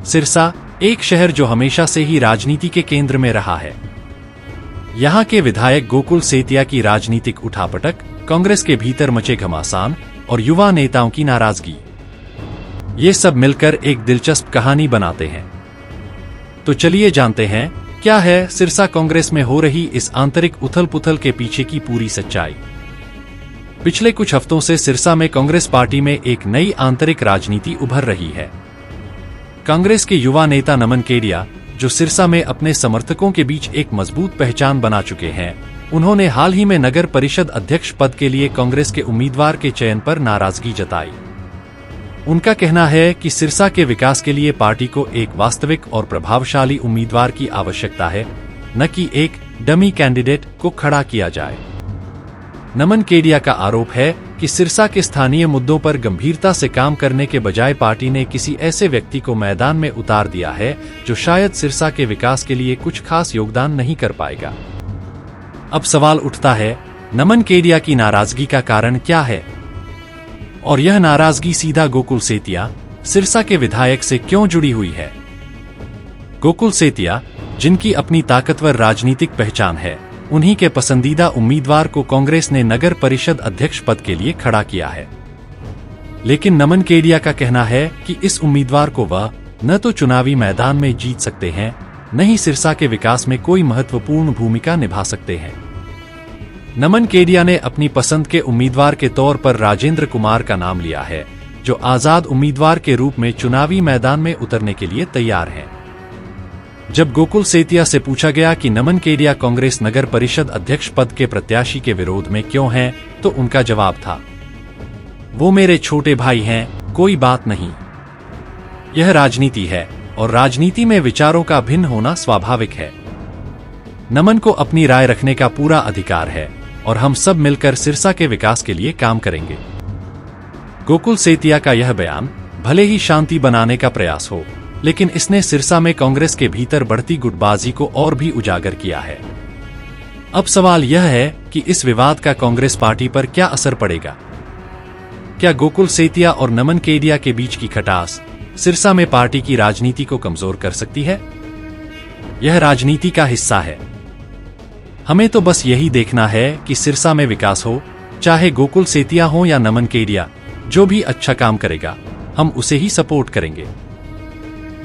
सिरसा, एक शहर जो हमेशा से ही राजनीति के केंद्र में रहा है। यहाँ के विधायक गोकुल सेतिया की राजनीतिक उठापटक, कांग्रेस के भीतर मचे घमासान और युवा नेताओं की नाराजगी, ये सब मिलकर एक दिलचस्प कहानी बनाते हैं। तो चलिए जानते हैं क्या है सिरसा कांग्रेस में हो रही इस आंतरिक उथल-पुथल के पीछे की पूरी सच्चाई। पिछले कुछ हफ्तों से सिरसा में कांग्रेस पार्टी में एक नई आंतरिक राजनीति उभर रही है। कांग्रेस के युवा नेता नमन केडिया, जो सिरसा में अपने समर्थकों के बीच एक मजबूत पहचान बना चुके हैं, उन्होंने हाल ही में नगर परिषद अध्यक्ष पद के लिए कांग्रेस के उम्मीदवार के चयन पर नाराजगी जताई। उनका कहना है कि सिरसा के विकास के लिए पार्टी को एक वास्तविक और प्रभावशाली उम्मीदवार की आवश्यकता है, न कि एक डमी कैंडिडेट को खड़ा किया जाए। नमन केडिया का आरोप है कि सिरसा के स्थानीय मुद्दों पर गंभीरता से काम करने के बजाय पार्टी ने किसी ऐसे व्यक्ति को मैदान में उतार दिया है जो शायद सिरसा के विकास के लिए कुछ खास योगदान नहीं कर पाएगा। अब सवाल उठता है, नमन केडिया की नाराजगी का कारण क्या है? और यह नाराजगी सीधा गोकुल सेतिया, सिरसा के विधायक से क्यों जुड़ी हुई है? गोकुल सेतिया, जिनकी अपनी ताकतवर राजनीतिक पहचान है, उन्हीं के पसंदीदा उम्मीदवार को कांग्रेस ने नगर परिषद अध्यक्ष पद के लिए खड़ा किया है। लेकिन नमन केडिया का कहना है कि इस उम्मीदवार को वह न तो चुनावी मैदान में जीत सकते हैं, न ही सिरसा के विकास में कोई महत्वपूर्ण भूमिका निभा सकते हैं। नमन केडिया ने अपनी पसंद के उम्मीदवार के तौर पर राजेंद्र कुमार का नाम लिया है, जो आजाद उम्मीदवार के रूप में चुनावी मैदान में उतरने के लिए तैयार हैं। जब गोकुल सेतिया से पूछा गया कि नमन केडिया कांग्रेस नगर परिषद अध्यक्ष पद के प्रत्याशी के विरोध में क्यों हैं, तो उनका जवाब था, वो मेरे छोटे भाई हैं, कोई बात नहीं। यह राजनीति है और राजनीति में विचारों का भिन्न होना स्वाभाविक है। नमन को अपनी राय रखने का पूरा अधिकार है और हम सब मिलकर सिरसा के विकास के लिए काम करेंगे। गोकुल सेतिया का यह बयान भले ही शांति बनाने का प्रयास हो, लेकिन इसने सिरसा में कांग्रेस के भीतर बढ़ती गुटबाजी को और भी उजागर किया है। अब सवाल यह है कि इस विवाद का कांग्रेस पार्टी पर क्या असर पड़ेगा? क्या गोकुल सेतिया और नमन केडिया के बीच की खटास सिरसा में पार्टी की राजनीति को कमजोर कर सकती है? यह राजनीति का हिस्सा है। हमें तो बस यही देखना है कि सिरसा में विकास हो, चाहे गोकुल सेतिया हो या नमन केडिया, जो भी अच्छा काम करेगा हम उसे ही सपोर्ट करेंगे।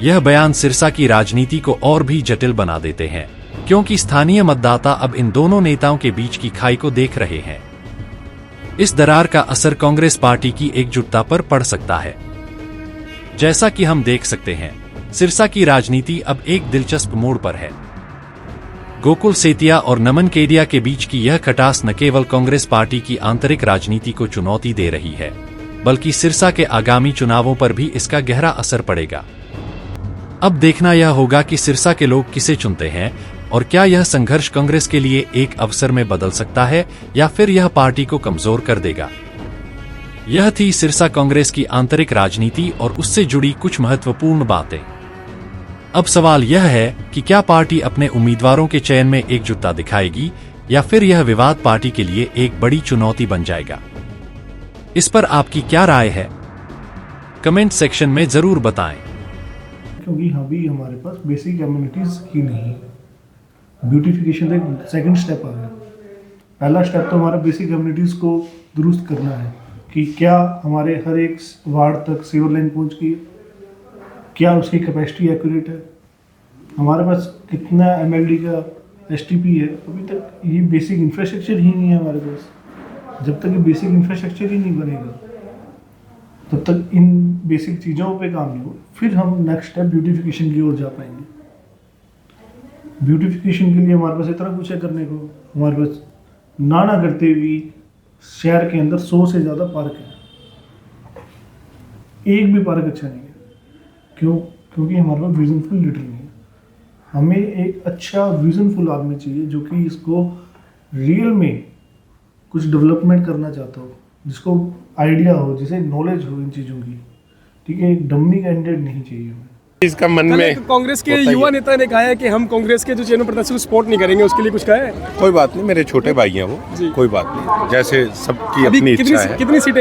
यह बयान सिरसा की राजनीति को और भी जटिल बना देते हैं, क्योंकि स्थानीय मतदाता अब इन दोनों नेताओं के बीच की खाई को देख रहे हैं। इस दरार का असर कांग्रेस पार्टी की एकजुटता पर पड़ सकता है। जैसा कि हम देख सकते हैं, सिरसा की राजनीति अब एक दिलचस्प मोड़ पर है। गोकुल सेतिया और नमन केडिया के बीच की यह खटास न केवल कांग्रेस पार्टी की आंतरिक राजनीति को चुनौती दे रही है, बल्कि सिरसा के आगामी चुनावों पर भी इसका गहरा असर पड़ेगा। अब देखना यह होगा कि सिरसा के लोग किसे चुनते हैं और क्या यह संघर्ष कांग्रेस के लिए एक अवसर में बदल सकता है या फिर यह पार्टी को कमजोर कर देगा। यह थी सिरसा कांग्रेस की आंतरिक राजनीति और उससे जुड़ी कुछ महत्वपूर्ण बातें। अब सवाल यह है कि क्या पार्टी अपने उम्मीदवारों के चयन में एकजुटता दिखाएगी या फिर यह विवाद पार्टी के लिए एक बड़ी चुनौती बन जाएगा। इस पर आपकी क्या राय है? कमेंट सेक्शन में जरूर बताएं। क्योंकि अभी हमारे पास बेसिक कम्युनिटीज़ ही नहीं है। ब्यूटिफिकेशन एक सेकंड स्टेप आ गया। पहला स्टेप तो हमारा बेसिक कम्युनिटीज़ को दुरुस्त करना है कि क्या हमारे हर एक वार्ड तक सीवर लाइन पहुंच गई, क्या उसकी कैपेसिटी एक्यूरेट है, हमारे पास कितना MLD का STP है। अभी तक ये बेसिक इंफ्रास्ट्रक्चर ही नहीं है हमारे पास। जब तक ये बेसिक इंफ्रास्ट्रक्चर ही नहीं बनेगा, तब तक इन बेसिक चीज़ों पे काम नहीं हो, फिर हम नेक्स्ट स्टेप ब्यूटिफिकेशन की ओर जा पाएंगे। ब्यूटिफिकेशन के लिए हमारे पास इतना कुछ है करने को। हमारे पास ना करते हुए शहर के अंदर 100 से ज़्यादा पार्क है, एक भी पार्क अच्छा नहीं है। क्यों? क्योंकि हमारे पास विजनफुल लीडर नहीं है। हमें एक अच्छा विजनफुल आदमी चाहिए जो कि इसको रियल में कुछ डेवलपमेंट करना चाहता हो, जिसको आइडिया हो, जिसे नॉलेज हो इन चीज़ों की। ठीक है, एक डमी कैंडिडेट नहीं चाहिए हमें। इसका मन में कांग्रेस के युवा नेता ने कहा है कि हम कांग्रेस के जो चेयरमैन प्रत्याशी को सपोर्ट नहीं करेंगे, उसके लिए कुछ कहा है? कोई बात नहीं, मेरे छोटे भाई हैं वो, कोई बात नहीं, जैसे सबकी अपनी इच्छा है। कितनी सीटें